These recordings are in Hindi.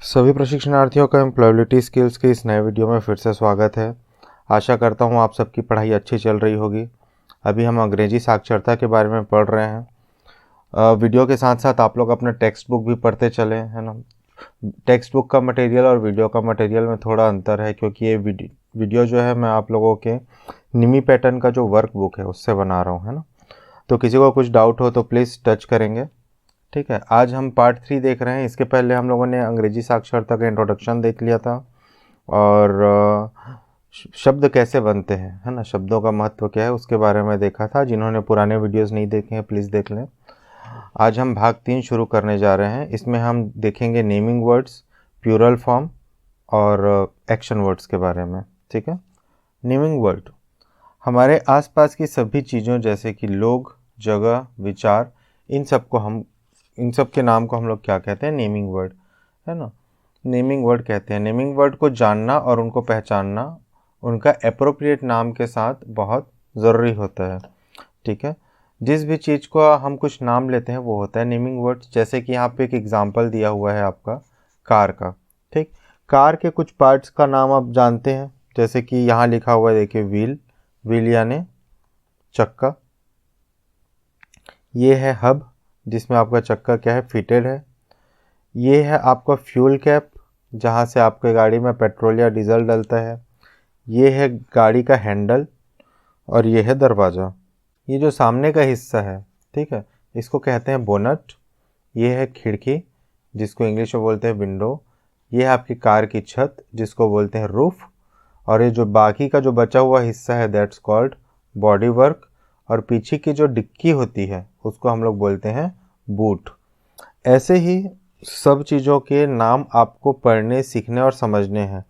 सभी प्रशिक्षणार्थियों का एम्प्लॉयबिलिटी स्किल्स के इस नए वीडियो में फिर से स्वागत है। आशा करता हूँ आप सबकी पढ़ाई अच्छी चल रही होगी। अभी हम अंग्रेजी साक्षरता के बारे में पढ़ रहे हैं। वीडियो के साथ साथ आप लोग अपना टेक्स्ट बुक भी पढ़ते चले, है ना। टेक्स्ट बुक का मटेरियल और वीडियो का मटेरियल में थोड़ा अंतर है, क्योंकि ये वीडियो जो है मैं आप लोगों के निमी पैटर्न का जो वर्क बुक है उससे बना रहा हूँ, है ना। तो किसी को कुछ डाउट हो तो प्लीज़ टच करेंगे। ठीक है, आज हम पार्ट 3 देख रहे हैं। इसके पहले हम लोगों ने अंग्रेजी साक्षरता का इंट्रोडक्शन देख लिया था और शब्द कैसे बनते हैं, है ना, शब्दों का महत्व क्या है उसके बारे में देखा था। जिन्होंने पुराने वीडियोस नहीं देखे हैं प्लीज़ देख लें। आज हम भाग 3 शुरू करने जा रहे हैं। इसमें हम देखेंगे नेमिंग वर्ड्स, प्लूरल फॉर्म और एक्शन वर्ड्स के बारे में। ठीक है, नेमिंग वर्ड हमारे आसपास की सभी चीज़ों जैसे कि लोग, जगह, विचार, इन सब के नाम को हम लोग क्या कहते हैं? नेमिंग वर्ड, है ना। नेमिंग वर्ड कहते हैं। नेमिंग वर्ड को जानना और उनको पहचानना उनका एप्रोप्रिएट नाम के साथ बहुत ज़रूरी होता है। ठीक है, जिस भी चीज़ को हम कुछ नाम लेते हैं वो होता है नेमिंग वर्ड। जैसे कि यहाँ पे एक एग्जांपल दिया हुआ है आपका कार का। ठीक, कार के कुछ पार्ट्स का नाम आप जानते हैं, जैसे कि यहाँ लिखा हुआ है, देखिए व्हील यानी चक्का। ये है हब जिसमें आपका चक्का क्या है? फिटेड है। ये है आपका फ्यूल कैप जहाँ से आपके गाड़ी में पेट्रोल या डीजल डलता है। ये है गाड़ी का हैंडल और ये है दरवाज़ा। ये जो सामने का हिस्सा है, ठीक है, इसको कहते हैं बोनट। ये है खिड़की जिसको इंग्लिश में बोलते हैं विंडो। ये है आपकी कार की छत जिसको बोलते हैं रूफ। और ये जो बाकी का जो बचा हुआ हिस्सा है दैट्स कॉल्ड बॉडी वर्क। और पीछे की जो डिक्की होती है उसको हम लोग बोलते हैं बूट। ऐसे ही सब चीज़ों के नाम आपको पढ़ने, सीखने और समझने हैं।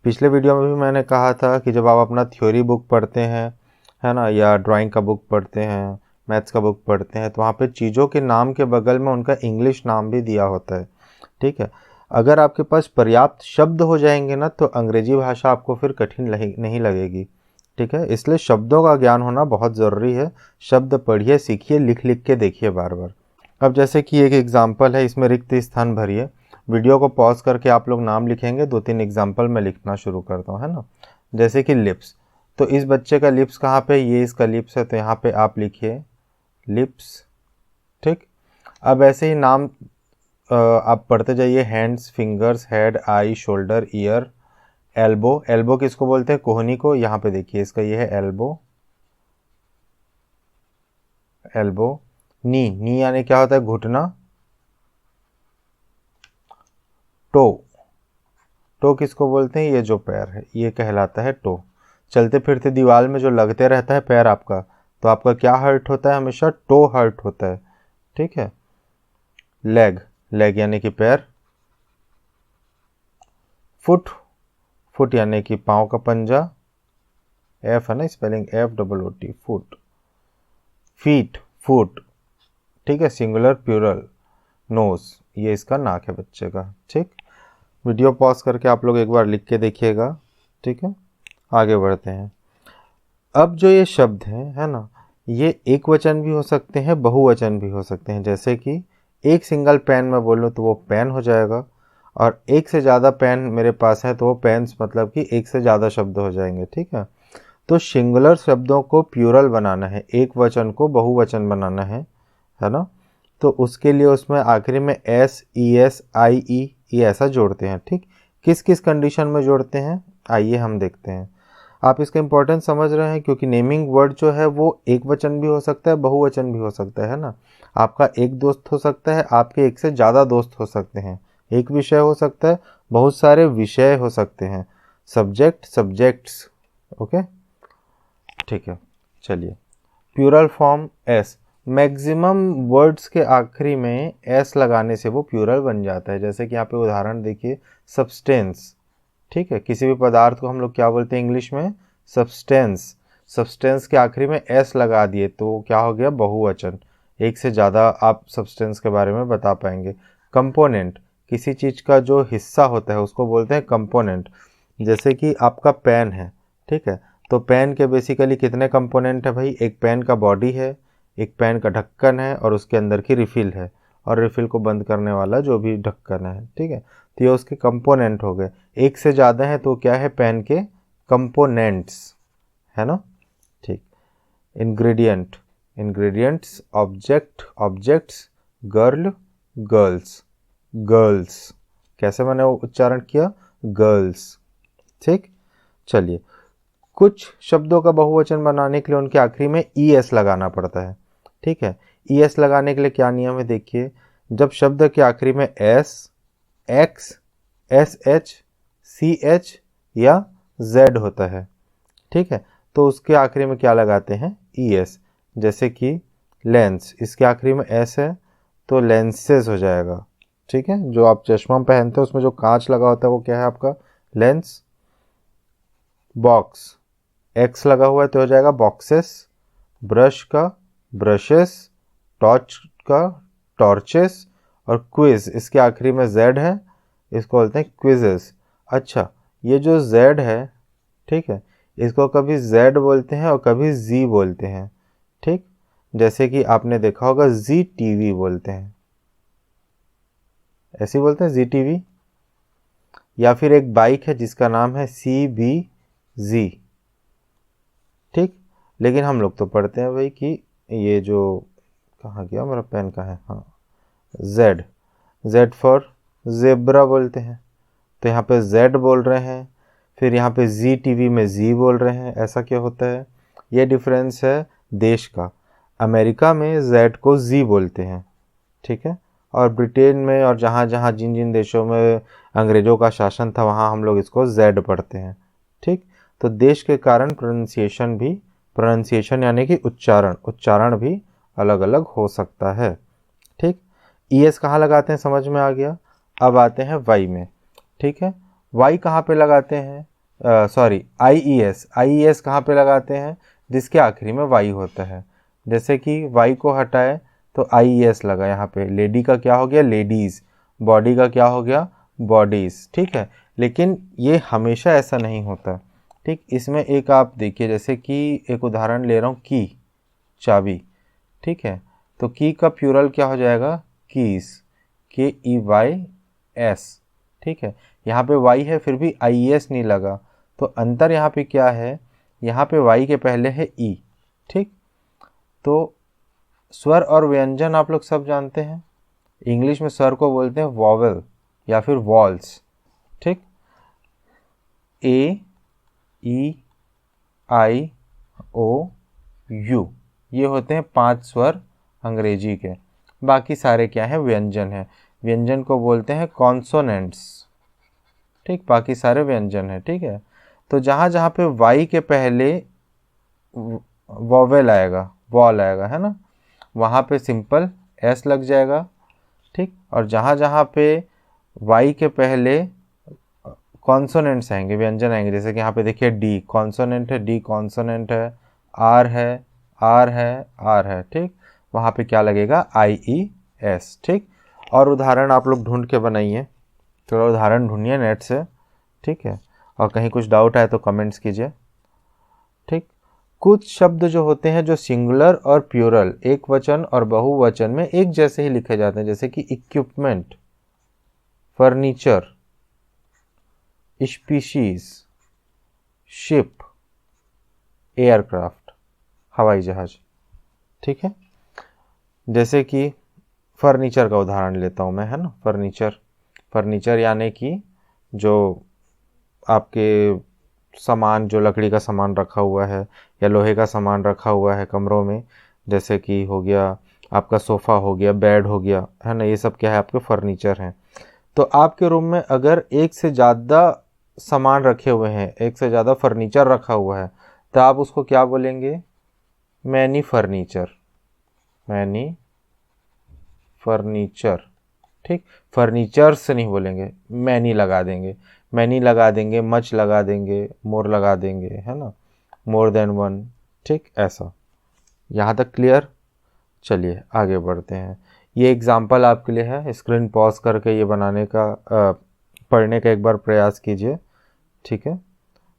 पिछले वीडियो में भी मैंने कहा था कि जब आप अपना थ्योरी बुक पढ़ते हैं, है ना, या ड्राइंग का बुक पढ़ते हैं, मैथ्स का बुक पढ़ते हैं, तो वहाँ पे चीज़ों के नाम के बगल में उनका इंग्लिश नाम भी दिया होता है। ठीक है, अगर आपके पास पर्याप्त शब्द हो जाएंगे ना तो अंग्रेजी भाषा आपको फिर कठिन नहीं लगेगी। ठीक है, इसलिए शब्दों का ज्ञान होना बहुत ज़रूरी है। शब्द पढ़िए, सीखिए, लिख लिख के देखिए बार बार। अब जैसे कि एक एग्जाम्पल है, इसमें रिक्त स्थान भरिए। वीडियो को पॉज करके आप लोग नाम लिखेंगे। 2-3 एग्जाम्पल मैं लिखना शुरू करता हूँ, है ना। जैसे कि लिप्स, तो इस बच्चे का लिप्स कहाँ पे? ये इसका लिप्स है, तो यहाँ पे आप लिखिए लिप्स। ठीक, अब ऐसे ही नाम आप पढ़ते जाइए। हैंड्स, फिंगर्स, हेड, आई, शोल्डर, ईयर, एल्बो। एल्बो किसको बोलते हैं? कोहनी को। यहाँ पे देखिए इसका ये है एल्बो। नी यानी क्या होता है? घुटना। टो किसको बोलते हैं? ये जो पैर है ये कहलाता है टो। चलते फिरते दीवार में जो लगते रहता है पैर आपका, तो आपका क्या हर्ट होता है? हमेशा टो हर्ट होता है। ठीक है, लेग यानी कि पैर। फुट यानी कि पाँव का पंजा। एफ है ना, स्पेलिंग FOOT, फुट। फुट। ठीक है, सिंगुलर प्लूरल। नोज, ये इसका नाक है बच्चे का। ठीक, वीडियो पॉज करके आप लोग एक बार लिख के देखिएगा। ठीक है, आगे बढ़ते हैं। अब जो ये शब्द हैं, है ना, ये एक वचन भी हो सकते हैं, बहुवचन भी हो सकते हैं। जैसे कि एक सिंगल पेन में बोलूँ तो वो पेन हो जाएगा, और एक से ज़्यादा पेन मेरे पास है तो वो पेन्स, मतलब कि एक से ज़्यादा शब्द हो जाएंगे। ठीक है, तो सिंगुलर शब्दों को प्लूरल बनाना है, एक वचन को बहुवचन बनाना है ना। तो उसके लिए उसमें आखिरी में एस, ई एस, आई ई, ये ऐसा जोड़ते हैं। ठीक, किस किस कंडीशन में जोड़ते हैं आइए हम देखते हैं। आप इसका इंपॉर्टेंस समझ रहे हैं, क्योंकि नेमिंग वर्ड जो है वो एक वचन भी हो सकता है, बहुवचन भी हो सकता है ना। आपका एक दोस्त हो सकता है, आपके एक से ज़्यादा दोस्त हो सकते हैं, एक विषय हो सकता है, बहुत सारे विषय हो सकते हैं, सब्जेक्ट्स। ओके, ठीक है, चलिए। Plural form S. Maximum words के आखिरी में एस लगाने से वो प्लूरल बन जाता है। जैसे कि यहाँ पे उदाहरण देखिए, सब्सटेंस। ठीक है, किसी भी पदार्थ को हम लोग क्या बोलते हैं इंग्लिश में? सब्सटेंस के आखिरी में एस लगा दिए तो क्या हो गया? बहुवचन। एक से ज़्यादा आप सब्सटेंस के बारे में बता पाएंगे। कंपोनेंट, किसी चीज़ का जो हिस्सा होता है उसको बोलते हैं कंपोनेंट। जैसे कि आपका पेन है, ठीक है, तो पेन के बेसिकली कितने कंपोनेंट है भाई? एक पेन का बॉडी है, एक पेन का ढक्कन है और उसके अंदर की रिफिल है, और रिफिल को बंद करने वाला जो भी ढक्कन है। ठीक है, तो ये उसके कंपोनेंट हो गए। एक से ज़्यादा है तो क्या है, पेन के कंपोनेंट्स, है ना। ठीक। Ingredient, ingredients, object, objects, girl, girls, girls, कैसे मैंने वो उच्चारण किया, गर्ल्स। ठीक। चलिए, कुछ शब्दों का बहुवचन बनाने के लिए उनके आखिरी में ES लगाना पड़ता है। ठीक है, ES लगाने के लिए क्या नियम है, देखिए, जब शब्द के आखिरी में S, X, SH, CH या Z होता है, ठीक है, तो उसके आखिरी में क्या लगाते हैं, ES। जैसे कि लेंस, इसके आखिरी में S है तो लेंसेज हो जाएगा। ठीक है, जो आप चश्मा पहनते हो उसमें जो कांच लगा होता है वो क्या है आपका, लेंस। बॉक्स, X लगा हुआ है तो हो जाएगा बॉक्सेस। ब्रश का ब्रशेस, टॉर्च का टॉर्चेस, और क्विज, इसके आखिरी में Z है, इसको बोलते हैं क्विजेस। अच्छा, ये जो Z है, ठीक है, इसको कभी Z बोलते हैं और कभी Z बोलते हैं। ठीक, जैसे कि आपने देखा होगा ZTV बोलते हैं, ऐसे बोलते हैं ZTV। या फिर एक बाइक है जिसका नाम है CBZ। ठीक, लेकिन हम लोग तो पढ़ते हैं भाई कि ये जो, कहाँ गया मेरा पेन, का है, हाँ, Z फॉर जेब्रा बोलते हैं, तो यहाँ पे Z बोल रहे हैं, फिर यहाँ पे ZTV में Z बोल रहे हैं। ऐसा क्या होता है, ये डिफरेंस है देश का। अमेरिका में Z को Z बोलते हैं, ठीक है, और ब्रिटेन में और जहाँ जहाँ जिन जिन देशों में अंग्रेज़ों का शासन था वहाँ हम लोग इसको Z पढ़ते हैं। ठीक, तो देश के कारण प्रोनाउंसिएशन यानी कि उच्चारण भी अलग अलग हो सकता है। ठीक, ES कहाँ लगाते हैं समझ में आ गया। अब आते हैं Y में। ठीक है, Y कहाँ पे लगाते हैं, IES कहाँ पे लगाते हैं, जिसके आखिरी में Y होता है। जैसे कि Y को हटाए तो IES लगा, यहाँ पे लेडी का क्या हो गया, लेडीज़, बॉडी का क्या हो गया, बॉडीज़। ठीक है, लेकिन ये हमेशा ऐसा नहीं होता। ठीक, इसमें एक आप देखिए, जैसे कि एक उदाहरण ले रहा हूँ, की, चाबी। ठीक है, तो की का प्यूरल क्या हो जाएगा, कीज़, KEYS। ठीक है, यहाँ पे Y है फिर भी IES नहीं लगा, तो अंतर यहाँ पे क्या है, यहाँ पे Y के पहले है E। ठीक, तो स्वर और व्यंजन आप लोग सब जानते हैं, इंग्लिश में स्वर को बोलते हैं वॉवेल या फिर वॉल्स। ठीक, A, E, I, O, U, ये होते हैं 5 स्वर अंग्रेजी के। बाकी सारे क्या है, व्यंजन है। व्यंजन को बोलते हैं कॉन्सोनेंट्स। ठीक, बाकी सारे व्यंजन है। ठीक है, तो जहाँ जहाँ पे Y के पहले वॉवेल आएगा, वॉल आएगा, है ना, वहाँ पे सिंपल S लग जाएगा। ठीक, और जहाँ जहाँ पे Y के पहले कॉन्सोनेंट्स आएंगे, व्यंजन आएंगे, जैसे कि यहाँ पे देखिए D कॉन्सोनेंट है, D कॉन्सोनेंट है, R है, R है, R है। ठीक, वहाँ पे क्या लगेगा, IES। ठीक, और उदाहरण आप लोग ढूंढ के बनाइए, थोड़ा उदाहरण ढूंढिए नेट से। ठीक है, और कहीं कुछ डाउट आए तो कमेंट्स कीजिए। ठीक, कुछ शब्द जो होते हैं जो सिंगुलर और प्लूरल, एक वचन और बहुवचन में एक जैसे ही लिखे जाते हैं, जैसे कि equipment, furniture, species, ship, aircraft, हवाई जहाज। ठीक है, जैसे कि फर्नीचर का उदाहरण लेता हूँ मैं, है ना, फर्नीचर यानी कि जो आपके सामान, जो लकड़ी का सामान रखा हुआ है या लोहे का सामान रखा हुआ है कमरों में, जैसे कि हो गया आपका सोफ़ा, हो गया बेड, हो गया, है ना, ये सब क्या है, आपके फर्नीचर हैं। तो आपके रूम में अगर एक से ज़्यादा सामान रखे हुए हैं, एक से ज़्यादा फर्नीचर रखा हुआ है, तो आप उसको क्या बोलेंगे, मैनी फर्नीचर, मैनी फर्नीचर। ठीक, फर्नीचर से नहीं बोलेंगे, मैनी लगा देंगे, मैनी लगा देंगे, मच लगा देंगे, मोर लगा देंगे, है ना, मोर देन वन। ठीक, ऐसा। यहाँ तक क्लियर। चलिए आगे बढ़ते हैं। ये एग्जाम्पल आपके लिए है, स्क्रीन पॉज करके ये बनाने का पढ़ने का एक बार प्रयास कीजिए। ठीक है,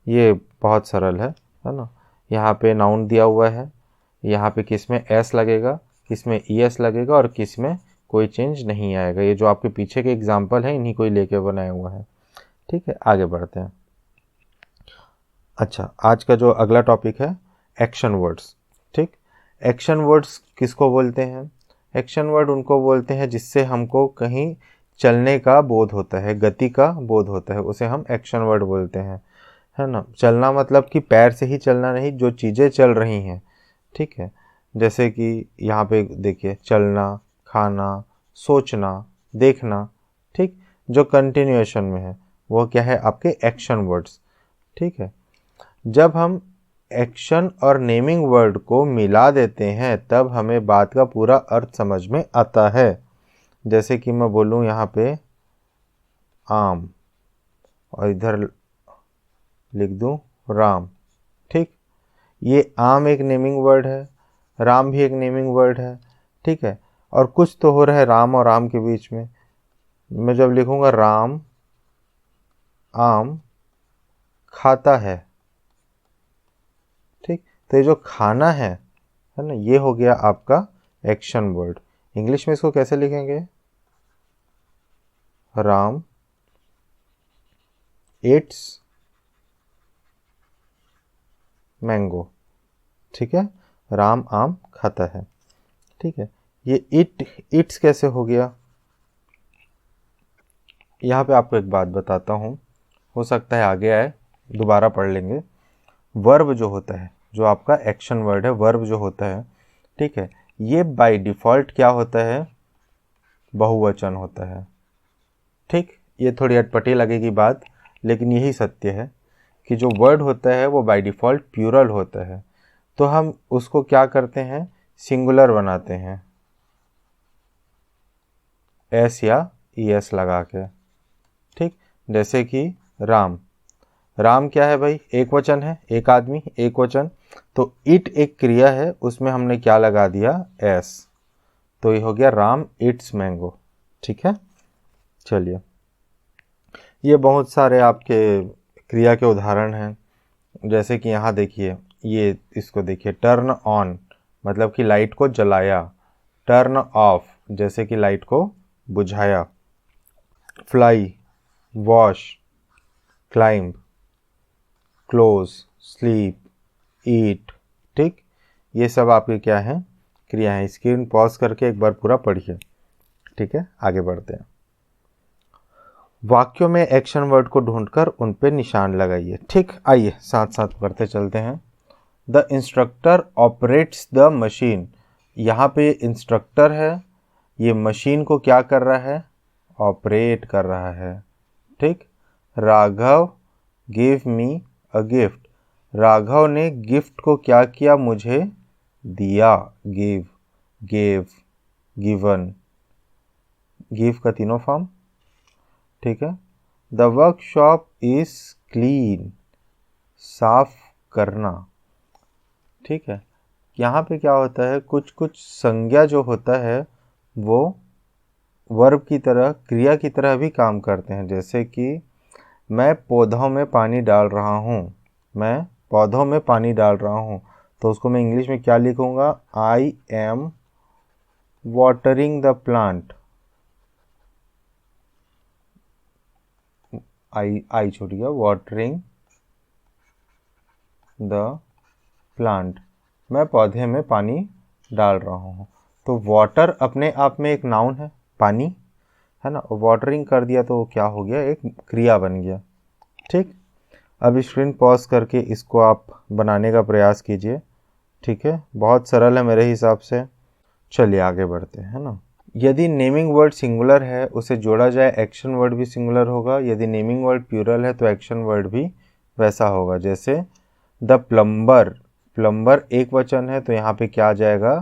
ये बहुत सरल है ना। यहाँ पे नाउन दिया हुआ है, यहाँ पे किस में S लगेगा, किस में ES लगेगा और किस में कोई चेंज नहीं आएगा। ये जो आपके पीछे के एग्जाम्पल हैं इन्हीं को ही लेके बनाया हुआ है। ठीक है, आगे बढ़ते हैं। अच्छा, आज का जो अगला टॉपिक है एक्शन वर्ड्स। ठीक, एक्शन वर्ड्स किसको बोलते हैं? एक्शन वर्ड उनको बोलते हैं जिससे हमको कहीं चलने का बोध होता है, गति का बोध होता है, उसे हम एक्शन वर्ड बोलते हैं, है ना। चलना मतलब कि पैर से ही चलना नहीं, जो चीज़ें चल रही हैं। ठीक है, जैसे कि यहाँ पे देखिए, चलना, खाना, सोचना, देखना। ठीक, जो कंटिन्यूएशन में है वो क्या है? आपके एक्शन वर्ड्स। ठीक है, जब हम एक्शन और नेमिंग वर्ड को मिला देते हैं तब हमें बात का पूरा अर्थ समझ में आता है। जैसे कि मैं बोलूँ यहाँ पे आम और इधर लिख दूँ राम। ठीक, ये आम एक नेमिंग वर्ड है, राम भी एक नेमिंग वर्ड है। ठीक है, और कुछ तो हो रहा है राम और आम के बीच में। मैं जब लिखूँगा राम आम खाता है, ठीक, तो ये जो खाना है ना, ये हो गया आपका एक्शन वर्ड। इंग्लिश में इसको कैसे लिखेंगे? Ram eats mango. ठीक है, राम आम खाता है। ठीक है, ये इट्स कैसे हो गया? यहाँ पे आपको एक बात बताता हूँ, हो सकता है आगे आए, दोबारा पढ़ लेंगे। वर्ब जो होता है, जो आपका एक्शन वर्ड है, वर्ब जो होता है, ठीक है, ये बाय डिफ़ॉल्ट क्या होता है? बहुवचन होता है। ठीक, ये थोड़ी अटपटी लगेगी बात, लेकिन यही सत्य है कि जो वर्ड होता है वो बाय डिफ़ॉल्ट प्लूरल होता है। तो हम उसको क्या करते हैं? सिंगुलर बनाते हैं, एस या ईएस लगा के। ठीक, जैसे कि राम, राम क्या है भाई? एक वचन है, एक आदमी, एक वचन। तो इट एक क्रिया है, उसमें हमने क्या लगा दिया? एस। तो ये हो गया राम इट्स मैंगो। ठीक है, चलिए, ये बहुत सारे आपके क्रिया के उदाहरण हैं। जैसे कि यहाँ देखिए, ये इसको देखिए, टर्न ऑन मतलब कि लाइट को जलाया, टर्न ऑफ जैसे कि लाइट को बुझाया, fly, wash, climb, close, sleep, eat. ठीक, ये सब आपके क्या हैं? क्रिया हैं। स्क्रीन पॉज करके एक बार पूरा पढ़िए। ठीक है, आगे बढ़ते हैं। वाक्यों में एक्शन वर्ड को ढूंढकर उन पे निशान लगाइए। ठीक, आइए साथ साथ पढ़ते चलते हैं। The instructor operates the machine. यहाँ पे इंस्ट्रक्टर है, ये मशीन को क्या कर रहा है? ऑपरेट कर रहा है। ठीक, Raghav give me a gift. Raghav ने गिफ्ट को क्या किया? मुझे दिया। गिव, गेव, गिवन, गिव का तीनों फॉर्म। ठीक है, द वर्कशॉप इज क्लीन, साफ करना। ठीक है, यहाँ पे क्या होता है? कुछ कुछ संज्ञा जो होता है वो वर्ब की तरह, क्रिया की तरह भी काम करते हैं। जैसे कि मैं पौधों में पानी डाल रहा हूँ, मैं पौधों में पानी डाल रहा हूँ, तो उसको मैं इंग्लिश में क्या लिखूँगा? I am watering the plant. I छोड़िए, वाटरिंग द प्लांट, मैं पौधे में पानी डाल रहा हूँ। तो वाटर अपने आप में एक नाउन है, पानी है ना, वाटरिंग कर दिया तो क्या हो गया? एक क्रिया बन गया। ठीक, अब स्क्रीन पॉज करके इसको आप बनाने का प्रयास कीजिए। ठीक है, बहुत सरल है मेरे हिसाब से। चलिए आगे बढ़ते हैं, है ना। यदि नेमिंग वर्ड सिंगुलर है, उसे जोड़ा जाए, एक्शन वर्ड भी सिंगुलर होगा। यदि नेमिंग वर्ड प्लूरल है तो एक्शन वर्ड भी वैसा होगा। जैसे द प्लम्बर, प्लम्बर एक वचन है तो यहाँ पे क्या आ जाएगा?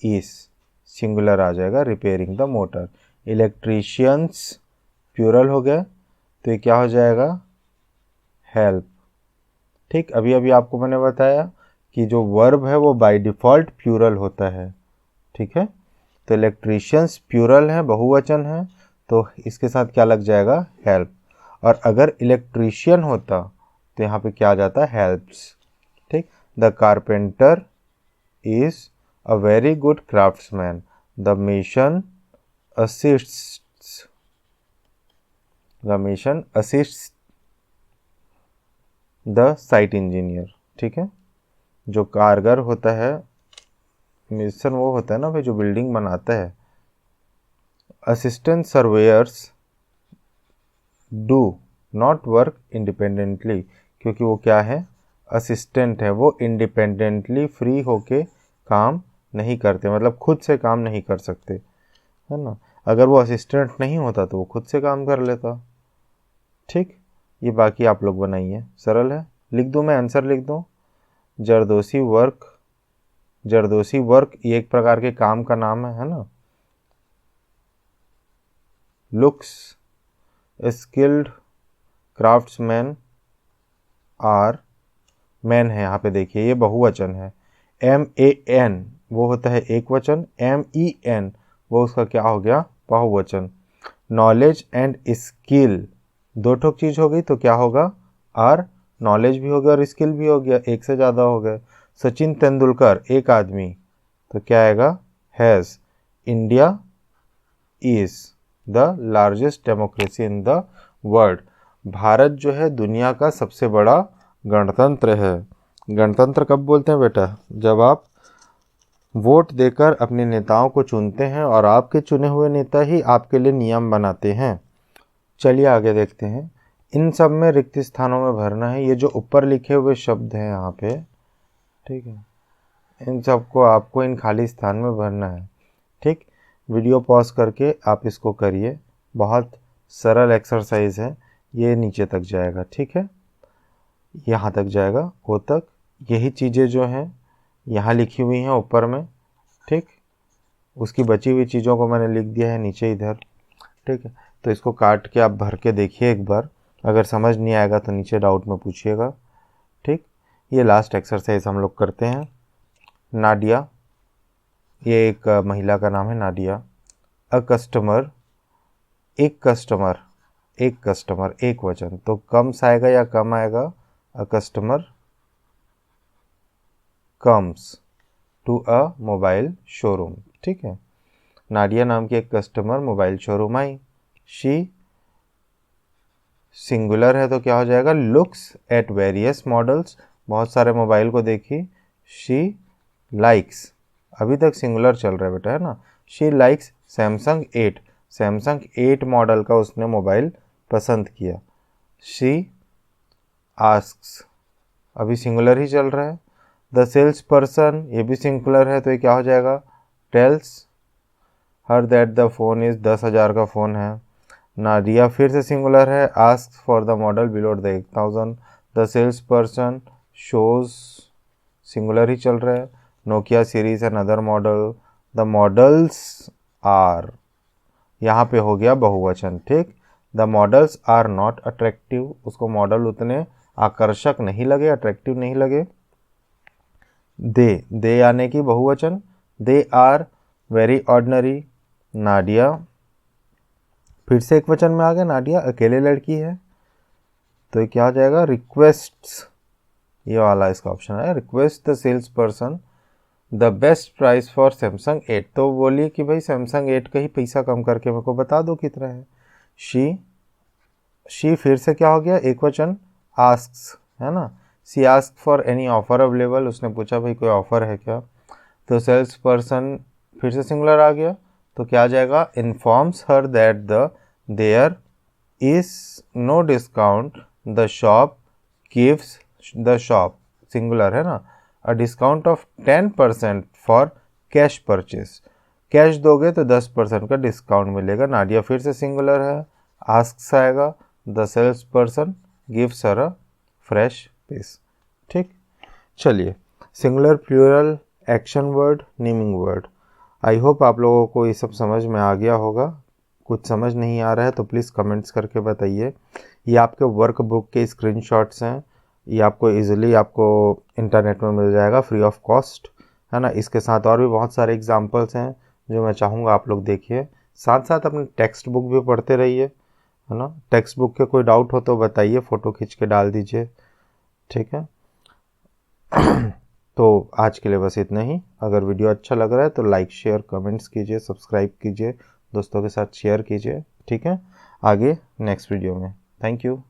इस, सिंगुलर आ जाएगा, repairing the motor. Electricians plural हो गया तो ये क्या हो जाएगा? हेल्प। ठीक, अभी अभी आपको मैंने बताया कि जो वर्ब है वो बाय डिफ़ॉल्ट प्लूरल होता है। ठीक है, तो इलेक्ट्रीशियंस प्लूरल है, बहुवचन है, तो इसके साथ क्या लग जाएगा? हेल्प। और अगर इलेक्ट्रीशियन होता तो यहाँ पे क्या आ जाता? हेल्प्स। ठीक, the carpenter is a very good craftsman, the mason assists the mission assists the site engineer। ठीक है, जो कारगर होता है, मिशन वो होता है ना भाई जो बिल्डिंग बनाता है। Assistant surveyor's do not work independently, क्योंकि वो क्या है, असिस्टेंट है, वो इंडिपेंडेंटली फ्री होके काम नहीं करते, मतलब खुद से काम नहीं कर सकते, है ना। अगर वो असिस्टेंट नहीं होता तो वो खुद से काम कर लेता। ठीक, ये बाकी आप लोग बनाइए, सरल है। लिख दूँ मैं, आंसर लिख दूँ। जरदोसी वर्क, जरदोसी वर्क ये एक प्रकार के काम का नाम है ना। Looks skilled craftsman are, man है यहाँ पे देखिए, ये बहुवचन है। MAN वो होता है एक वचन, MEN वो उसका क्या हो गया, बहुवचन। नॉलेज एंड स्किल दो ठोक चीज हो गई तो क्या होगा, आर, नॉलेज भी हो गया और स्किल भी हो गया, एक से ज़्यादा हो गए। सचिन तेंदुलकर एक आदमी, तो क्या आएगा, has. India is the largest democracy in the world, Bharat जो है दुनिया का सबसे बड़ा गणतंत्र है। गणतंत्र कब बोलते हैं बेटा, जब आप वोट देकर अपने नेताओं को चुनते हैं और आपके चुने हुए नेता ही आपके लिए नियम बनाते हैं। चलिए आगे देखते हैं। इन सब में रिक्त स्थानों में भरना है, ये जो ऊपर लिखे हुए शब्द हैं यहाँ पे, ठीक है, इन सबको आपको इन खाली स्थान में भरना है। ठीक, वीडियो पॉज करके आप इसको करिए, बहुत सरल एक्सरसाइज है, ये नीचे तक जाएगा। ठीक है, यहाँ तक जाएगा, वो तक। यही चीज़ें जो हैं यहाँ लिखी हुई हैं ऊपर में, ठीक, उसकी बची हुई चीज़ों को मैंने लिख दिया है नीचे इधर। ठीक है, तो इसको काट के आप भर के देखिए एक बार, अगर समझ नहीं आएगा तो नीचे डाउट में पूछिएगा। ठीक, ये लास्ट एक्सरसाइज हम लोग करते हैं। नाडिया, ये एक महिला का नाम है नाडिया। अ कस्टमर, एक कस्टमर, एक कस्टमर एक वचन, तो कम्स आएगा या कम आएगा, a customer comes to a mobile showroom. ठीक है, नाडिया नाम की एक कस्टमर मोबाइल शोरूम आई। शी सिंगुलर है तो क्या हो जाएगा, लुक्स एट वेरियस मॉडल्स, बहुत सारे मोबाइल को देखी। शी लाइक्स, अभी तक सिंगुलर चल रहा है बेटा, है ना। She likes Samsung 8, Samsung 8 model का उसने मोबाइल पसंद किया। शी आस्क्स, अभी सिंगुलर ही चल रहा है। द सेल्स पर्सन, ये भी सिंगुलर है तो ये क्या हो जाएगा, tells her that the phone is, 10,000 का फ़ोन है। नाडिया फिर से सिंगुलर है, ask for the model below the 1,000। The sales person shows, singular ही चल रहा है। Nokia series and other model, the models are, यहाँ पे हो गया बहुवचन। ठीक, the models are not attractive, उसको मॉडल उतने आकर्षक नहीं लगे, अट्रैक्टिव नहीं लगे। दे आने की बहुवचन, they are very ordinary. Nadia फिर से एक वचन में आ गया, नाडिया अकेले लड़की है, तो ये क्या हो जाएगा, रिक्वेस्ट्स, ये वाला इसका ऑप्शन है, request the sales person the best price for Samsung 8, तो बोलिए कि भाई सैमसंग 8 का ही पैसा कम करके मेरे को बता दो कितना है। शी फिर से क्या हो गया, एक वचन, आस्क्स, है ना। She ask for any offer available, उसने पूछा भाई कोई ऑफर है क्या। तो सेल्स पर्सन फिर से सिंगुलर आ गया, तो क्या आ जाएगा, informs her that the there is no discount, the shop gives, the shop singular है ना, a discount of 10% for cash purchase, cash दोगे तो 10% का डिस्काउंट मिलेगा। नाडिया फिर से सिंगुलर है, आस्क्स आएगा, the sales person gives her a fresh piece. ठीक, चलिए, singular plural action word naming word, I hope आप लोगों को ये सब समझ में आ गया होगा। कुछ समझ नहीं आ रहा है तो प्लीज़ कमेंट्स करके बताइए। ये आपके वर्कबुक के स्क्रीनशॉट्स हैं, ये आपको इजीली आपको इंटरनेट में मिल जाएगा फ्री ऑफ कॉस्ट, है ना। इसके साथ और भी बहुत सारे एग्जांपल्स हैं जो मैं चाहूँगा आप लोग देखिए। साथ साथ अपने टेक्स्ट बुक भी पढ़ते रहिए, है ना। टेक्स्ट बुक के कोई डाउट हो तो बताइए, फ़ोटो खींच के डाल दीजिए, ठीक है। तो आज के लिए बस इतना ही। अगर वीडियो अच्छा लग रहा है तो लाइक शेयर कमेंट्स कीजिए, सब्सक्राइब कीजिए, दोस्तों के साथ शेयर कीजिए, ठीक है। आगे नेक्स्ट वीडियो में। Thank you.